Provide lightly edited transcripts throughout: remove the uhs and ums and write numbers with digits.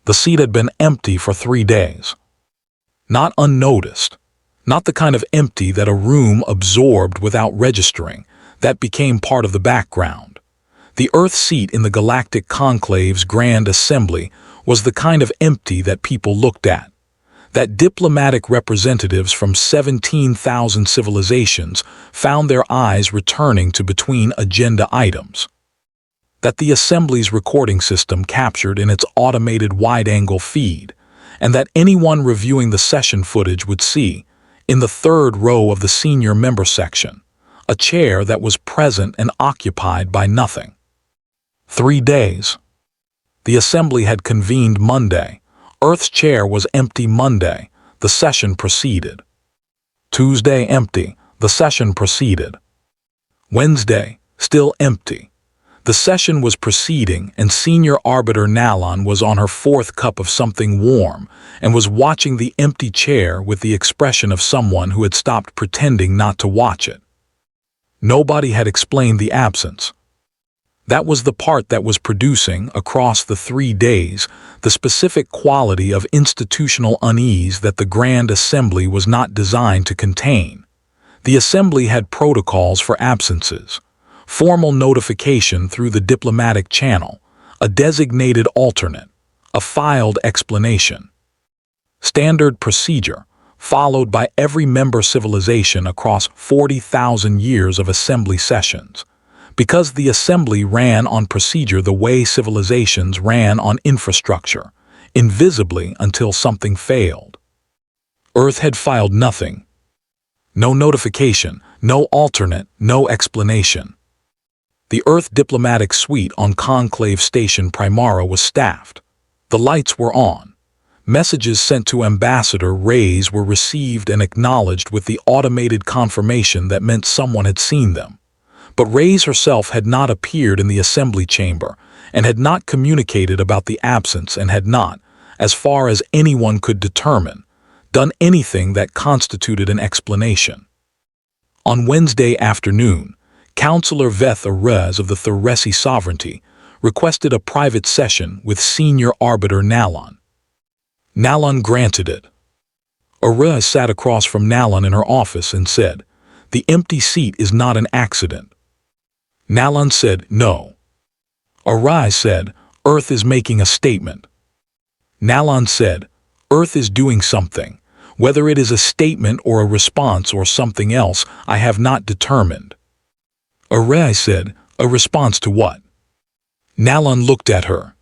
The seat had been empty for 3 days. Not unnoticed. Not the kind of empty that a room absorbed without registering, that became part of the background. The Earth seat in the Galactic Conclave's Grand Assembly was the kind of empty that people looked at, that diplomatic representatives from 17,000 civilizations found their eyes returning to between agenda items, that the Assembly's recording system captured in its automated wide-angle feed, and that anyone reviewing the session footage would see, in the third row of the senior member section, a chair that was present and occupied by nothing. 3 days. The Assembly had convened Monday. Earth's chair was empty Monday. The session proceeded. Tuesday, empty. The session proceeded. Wednesday, still empty. The session was proceeding, and Senior Arbiter Nallon was on her 4th cup of something warm and was watching the empty chair with the expression of someone who had stopped pretending not to watch it. Nobody had explained the absence. That was the part that was producing, across the 3 days, the specific quality of institutional unease that the Grand Assembly was not designed to contain. The Assembly had protocols for absences, formal notification through the diplomatic channel, a designated alternate, a filed explanation. Standard procedure, followed by every member civilization across 40,000 years of Assembly sessions. Because the Assembly ran on procedure the way civilizations ran on infrastructure, invisibly until something failed. Earth had filed nothing. No notification, no alternate, no explanation. The Earth diplomatic suite on Conclave Station Primara was staffed. The lights were on. Messages sent to Ambassador Reyes were received and acknowledged with the automated confirmation that meant someone had seen them. But Reyes herself had not appeared in the Assembly chamber and had not communicated about the absence and had not, as far as anyone could determine, done anything that constituted an explanation. On Wednesday afternoon, Councillor Veth Arez of the Thuresi Sovereignty requested a private session with Senior Arbiter Nallon. Nallon granted it. Arez sat across from Nallon in her office and said, "The empty seat is not an accident." Nallon said, "No." Arez said, "Earth is making a statement." Nallon said, "Earth is doing something. Whether it is a statement or a response or something else, I have not determined." Arez said, "A response to what?" Nallon looked at her.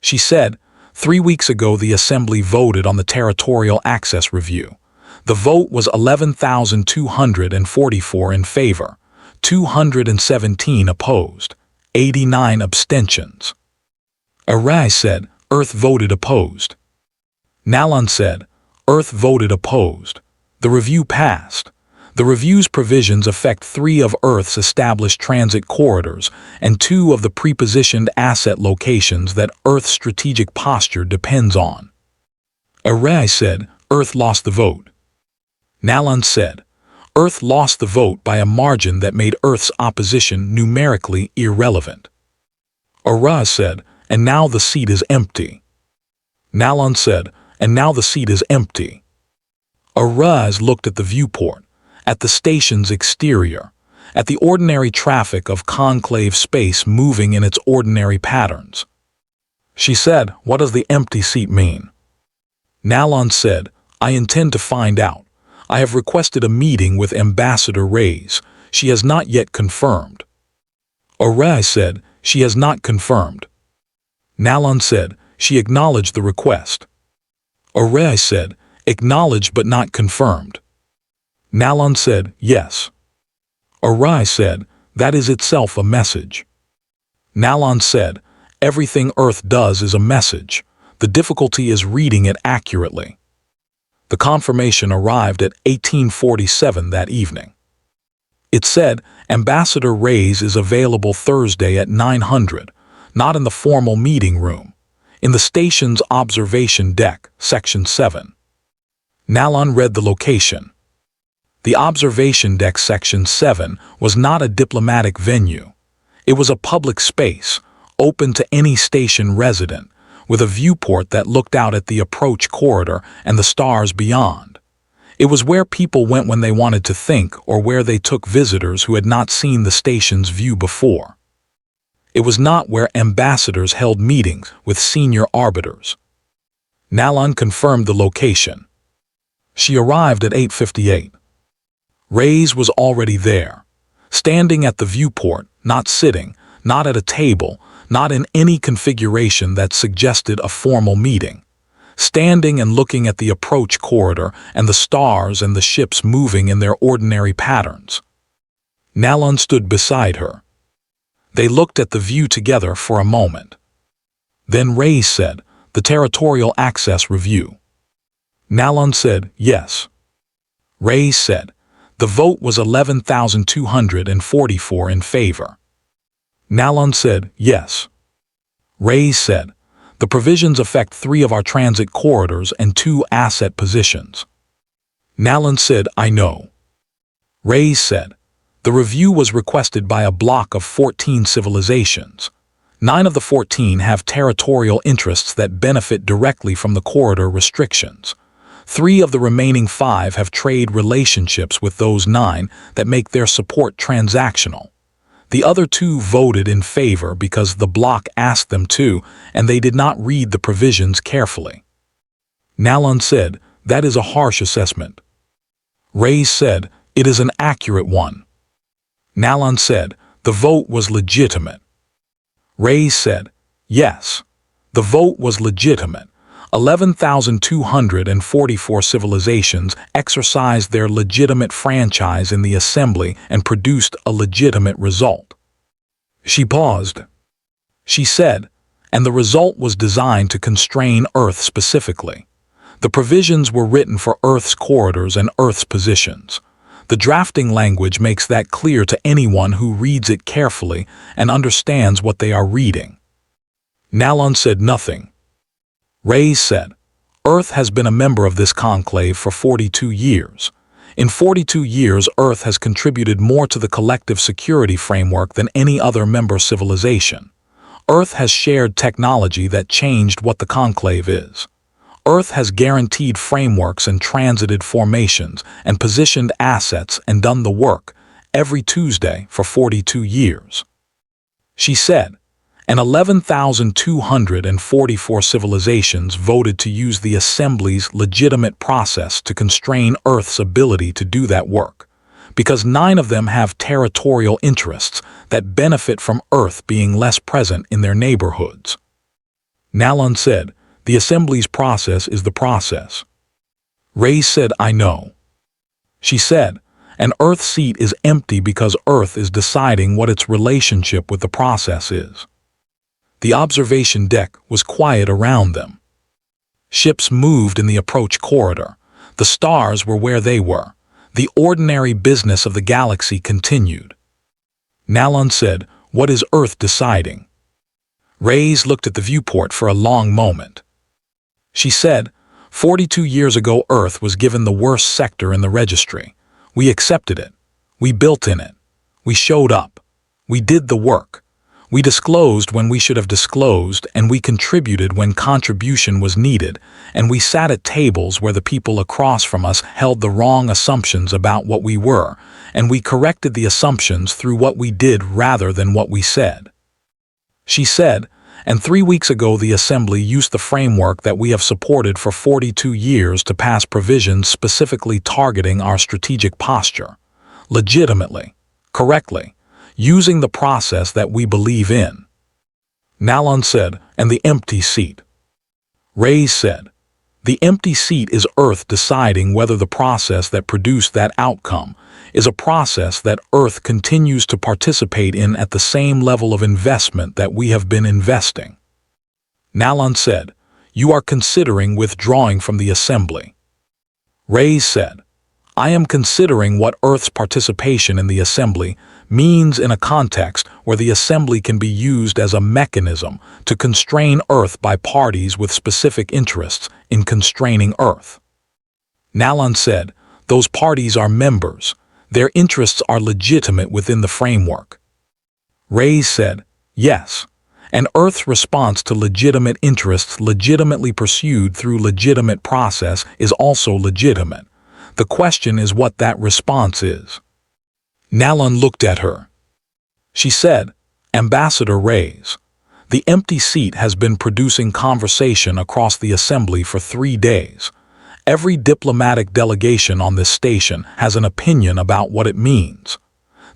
She said, 3 weeks ago the Assembly voted on the Territorial Access Review. The vote was 11,244 in favor, 217 opposed, 89 abstentions. Arez said, "Earth voted opposed." Nallon said, "Earth voted opposed. The review passed. The review's provisions affect 3 of Earth's established transit corridors and 2 of the prepositioned asset locations that Earth's strategic posture depends on." Arez said, "Earth lost the vote." Nallon said, "Earth lost the vote by a margin that made Earth's opposition numerically irrelevant." Arez said, "And now the seat is empty." Nallon said, "And now the seat is empty." Arez looked at the viewport, at the station's exterior, at the ordinary traffic of conclave space moving in its ordinary patterns. She said, "What does the empty seat mean?" Nallon said, "I intend to find out. I have requested a meeting with Ambassador Reyes. She has not yet confirmed." Arez said, "She has not confirmed." Nallon said, "She acknowledged the request." Arez said, "Acknowledged but not confirmed." Nallon said, "Yes." Arez said, "That is itself a message." Nallon said, "Everything Earth does is a message. The difficulty is reading it accurately." The confirmation arrived at 1847 that evening. It said, "Ambassador Reyes is available Thursday at 900, not in the formal meeting room, in the station's observation deck, Section 7. Nallon read the location. The observation deck, Section 7, was not a diplomatic venue. It was a public space, open to any station resident, with a viewport that looked out at the approach corridor and the stars beyond. It was where people went when they wanted to think, or where they took visitors who had not seen the station's view before. It was not where ambassadors held meetings with senior arbiters. Nalan confirmed the location. She arrived at 8:58. Reyes was already there, standing at the viewport, not sitting, not at a table, not in any configuration that suggested a formal meeting. Standing and looking at the approach corridor and the stars and the ships moving in their ordinary patterns. Nalan stood beside her. They looked at the view together for a moment. Then Reyes said, "The Territorial Access Review." Nalan said, "Yes." Reyes said, "The vote was 11,244 in favor." Nalan said, "Yes." Reyes said, "The provisions affect 3 of our transit corridors and 2 asset positions." Nalan said, "I know." Reyes said, "The review was requested by a block of 14 civilizations. 9 of the 14 have territorial interests that benefit directly from the corridor restrictions. 3 of the remaining 5 have trade relationships with those 9 that make their support transactional. The other 2 voted in favor because the bloc asked them to, and they did not read the provisions carefully." Nalan said, "That is a harsh assessment." Reyes said, "It is an accurate one." Nalan said, "The vote was legitimate." Reyes said, "Yes, the vote was legitimate. 11,244 civilizations exercised their legitimate franchise in the assembly and produced a legitimate result." She paused. She said, "And the result was designed to constrain Earth specifically. The provisions were written for Earth's corridors and Earth's positions. The drafting language makes that clear to anyone who reads it carefully and understands what they are reading." Nalan said nothing. Reyes said, "Earth has been a member of this conclave for 42 years. In 42 years, Earth has contributed more to the collective security framework than any other member civilization. Earth has shared technology that changed what the conclave is. Earth has guaranteed frameworks and transited formations and positioned assets and done the work every Tuesday for 42 years." She said, "And 11,244 civilizations voted to use the Assembly's legitimate process to constrain Earth's ability to do that work, because 9 of them have territorial interests that benefit from Earth being less present in their neighborhoods." Nalan said, "The Assembly's process is the process." Reyes said, "I know." She said, "An Earth seat is empty because Earth is deciding what its relationship with the process is." The observation deck was quiet around them. Ships moved in the approach corridor. The stars were where they were. The ordinary business of the galaxy continued. Nalan said, "What is Earth deciding?" Reyes looked at the viewport for a long moment. She said, 42 years ago Earth was given the worst sector in the registry. We accepted it. We built in it. We showed up. We did the work. We disclosed when we should have disclosed, and we contributed when contribution was needed, and we sat at tables where the people across from us held the wrong assumptions about what we were, and we corrected the assumptions through what we did rather than what we said." She said, "And 3 weeks ago the Assembly used the framework that we have supported for 42 years to pass provisions specifically targeting our strategic posture, legitimately, correctly, using the process that we believe in." Nalan said, "And the empty seat?" Reyes said, "The empty seat is Earth deciding whether the process that produced that outcome is a process that Earth continues to participate in at the same level of investment that we have been investing." Nalan said, "You are considering withdrawing from the Assembly." Reyes said, "I am considering what Earth's participation in the Assembly means in a context where the Assembly can be used as a mechanism to constrain Earth by parties with specific interests in constraining Earth." Nalan said, "Those parties are members. Their interests are legitimate within the framework." Reyes said, "Yes, And Earth's response to legitimate interests legitimately pursued through legitimate process is also legitimate. The question is what that response is. Nalon looked at her. She said, "Ambassador Reyes, the empty seat has been producing conversation across the assembly for 3 days. Every diplomatic delegation on this station has an opinion about what it means.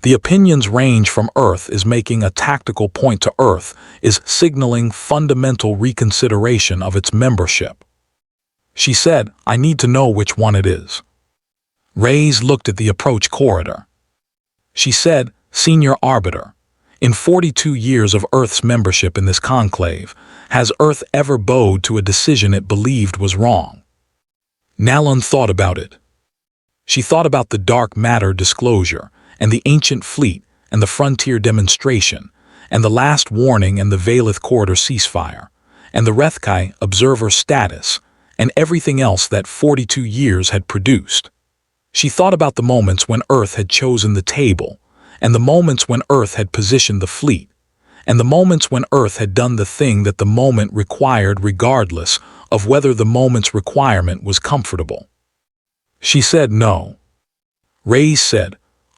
The opinions range from Earth is making a tactical point to Earth is signaling fundamental reconsideration of its membership." She said, "I need to know which one it is." Reyes looked at the approach corridor. She said, "Senior Arbiter, in 42 years of Earth's membership in this conclave, has Earth ever bowed to a decision it believed was wrong?" Nalon thought about it. She thought about the dark matter disclosure, and the ancient fleet, and the frontier demonstration, and the last warning and the Valeth corridor ceasefire, and the Rethkai observer status, and everything else that 42 years had produced. She thought about the moments when Earth had chosen the table, and the moments when Earth had positioned the fleet, and the moments when Earth had done the thing that the moment required regardless of whether the moment's requirement was comfortable. She said no. Reyes said,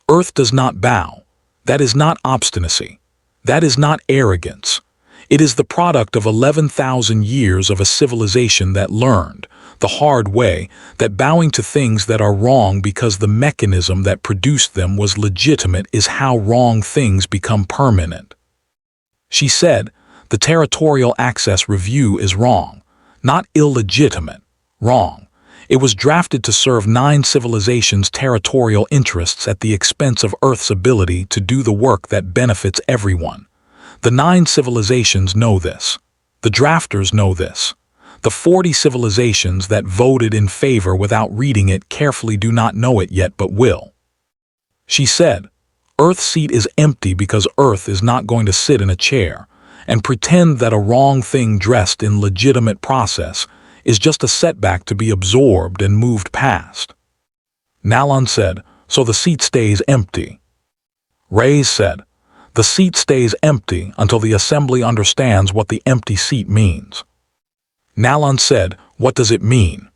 "Earth does not bow. That is not obstinacy. That is not arrogance. It is the product of 11,000 years of a civilization that learned, the hard way, that bowing to things that are wrong because the mechanism that produced them was legitimate is how wrong things become permanent." She said, "The territorial access review is wrong, not illegitimate, wrong. It was drafted to serve 9 civilizations' territorial interests at the expense of Earth's ability to do the work that benefits everyone. The 9 civilizations know this. The drafters know this. The 40 civilizations that voted in favor without reading it carefully do not know it yet but will." She said, "Earth's seat is empty because Earth is not going to sit in a chair and pretend that a wrong thing dressed in legitimate process is just a setback to be absorbed and moved past." Nalon said, "So the seat stays empty." Reyes said, "The seat stays empty until the assembly understands what the empty seat means." Nalon said, "What does it mean?"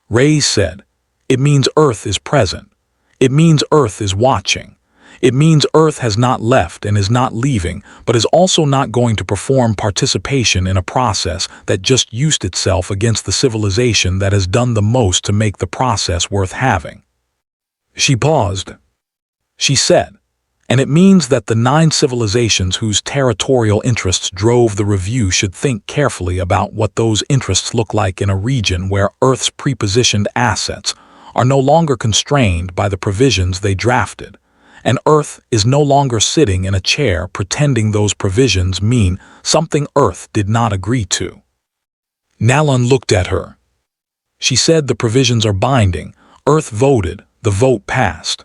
Reyes said, "It means Earth is present. It means Earth is watching. It means Earth has not left and is not leaving, but is also not going to perform participation in a process that just used itself against the civilization that has done the most to make the process worth having." She paused. She said, "And it means that the 9 civilizations whose territorial interests drove the review should think carefully about what those interests look like in a region where Earth's prepositioned assets are no longer constrained by the provisions they drafted, and Earth is no longer sitting in a chair pretending those provisions mean something Earth did not agree to." Nalon looked at her. She said, "The provisions are binding. Earth voted. The vote passed."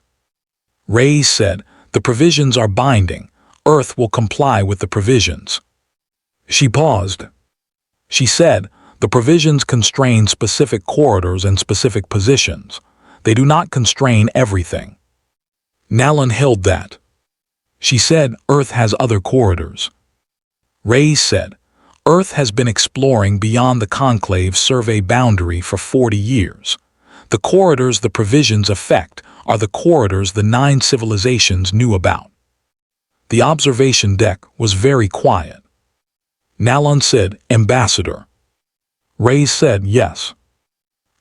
Reyes said, "The provisions are binding. Earth will comply with the provisions." She paused. She said, "The provisions constrain specific corridors and specific positions. They do not constrain everything." Nalon held that. She said, "Earth has other corridors." Reyes said, "Earth has been exploring beyond the conclave's survey boundary for 40 years. The corridors the provisions affect are the corridors the 9 civilizations knew about." The observation deck was very quiet. Nalon said, "Ambassador." Reyes said, "Yes."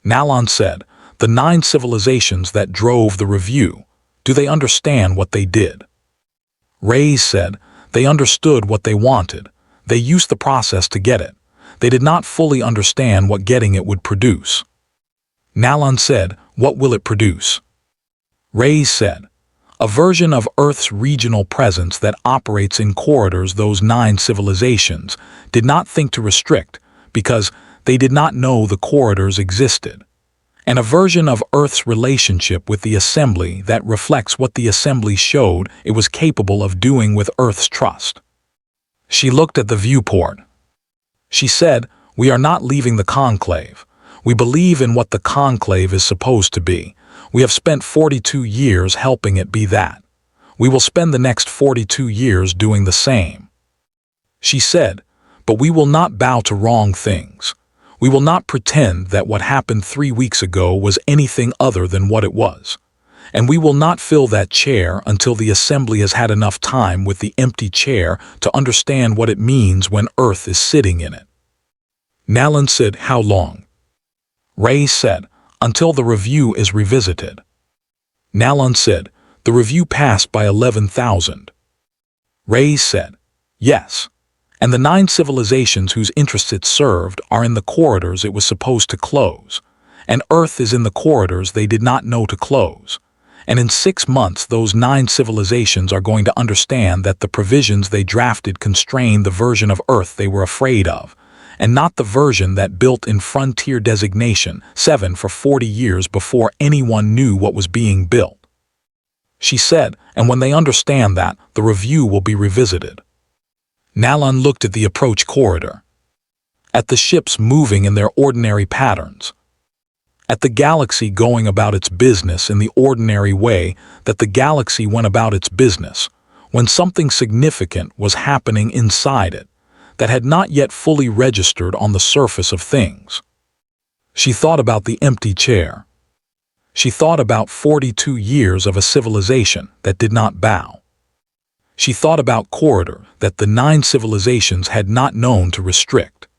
Nalon said, "The 9 civilizations that drove the review, do they understand what they did?" Reyes said, "They understood what they wanted. They used the process to get it. They did not fully understand what getting it would produce." Nalon said, "What will it produce?" Reyes said, "A version of Earth's regional presence that operates in corridors those 9 civilizations did not think to restrict because they did not know the corridors existed. And a version of Earth's relationship with the Assembly that reflects what the Assembly showed it was capable of doing with Earth's trust." She looked at the viewport. She said, "We are not leaving the conclave. We believe in what the conclave is supposed to be. We have spent 42 years helping it be that. We will spend the next 42 years doing the same." She said, "But we will not bow to wrong things. We will not pretend that what happened 3 weeks ago was anything other than what it was. And we will not fill that chair until the assembly has had enough time with the empty chair to understand what it means when Earth is sitting in it." Nalan said, "How long?" Ray said, "Until the review is revisited." Nalan said, "The review passed by 11,000. Ray said, "Yes. And the 9 civilizations whose interests it served are in the corridors it was supposed to close. And Earth is in the corridors they did not know to close. And in 6 months those 9 civilizations are going to understand that the provisions they drafted constrain the version of Earth they were afraid of, and not the version that built in Frontier Designation 7 for 40 years before anyone knew what was being built." She said, "And when they understand that, the review will be revisited." Nalan looked at the approach corridor, at the ships moving in their ordinary patterns, at the galaxy going about its business in the ordinary way that the galaxy went about its business, when something significant was happening inside it that had not yet fully registered on the surface of things. She thought about the empty chair. She thought about 42 years of a civilization that did not bow. She thought about corridor that the 9 civilizations had not known to restrict.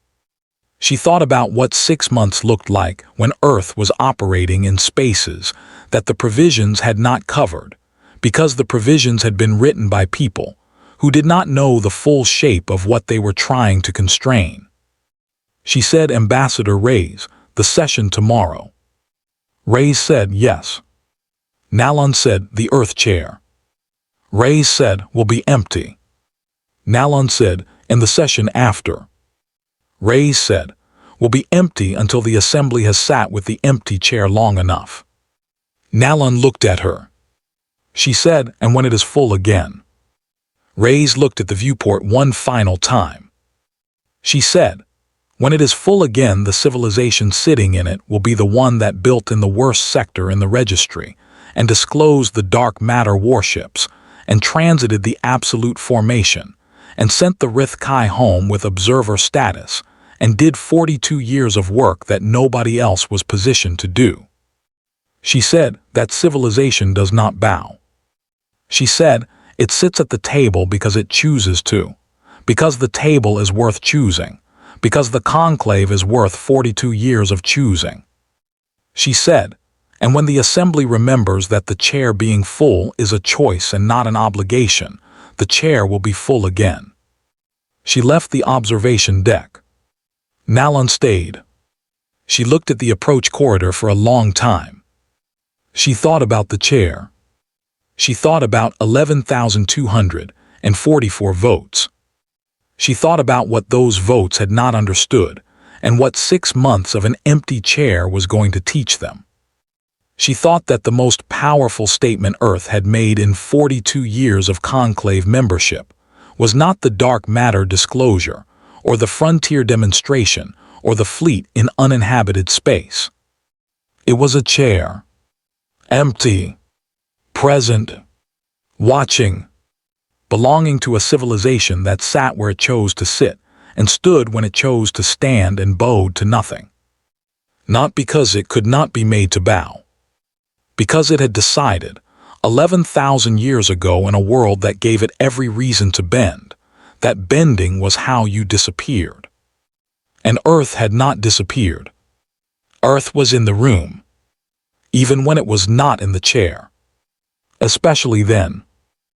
She thought about what 6 months looked like when Earth was operating in spaces that the provisions had not covered, because the provisions had been written by people who did not know the full shape of what they were trying to constrain. She said, "Ambassador Reyes, the session tomorrow." Reyes said, "Yes." Nalan said, "The Earth chair." Reyes said, "Will be empty." Nalan said, "In the session after." Reyes said, "Will be empty until the assembly has sat with the empty chair long enough." Nalan looked at her. She said, "And when it is full again." Reyes looked at the viewport one final time. She said, "When it is full again, the civilization sitting in it will be the one that built in the worst sector in the registry and disclosed the dark matter warships and transited the absolute formation and sent the Rith Kai home with observer status and did 42 years of work that nobody else was positioned to do." She said, "That civilization does not bow." She said, "It sits at the table because it chooses to, because the table is worth choosing, because the conclave is worth 42 years of choosing." She said, "And when the assembly remembers that the chair being full is a choice and not an obligation, the chair will be full again." She left the observation deck. Nalan stayed. She looked at the approach corridor for a long time. She thought about the chair. She thought about 11,244 votes. She thought about what those votes had not understood and what 6 months of an empty chair was going to teach them. She thought that the most powerful statement Earth had made in 42 years of conclave membership was not the dark matter disclosure or the frontier demonstration or the fleet in uninhabited space. It was a chair. Empty. Present. Watching. Belonging to a civilization that sat where it chose to sit and stood when it chose to stand and bowed to nothing. Not because it could not be made to bow. Because it had decided, 11,000 years ago in a world that gave it every reason to bend, that bending was how you disappeared. And Earth had not disappeared. Earth was in the room, even when it was not in the chair. Especially then.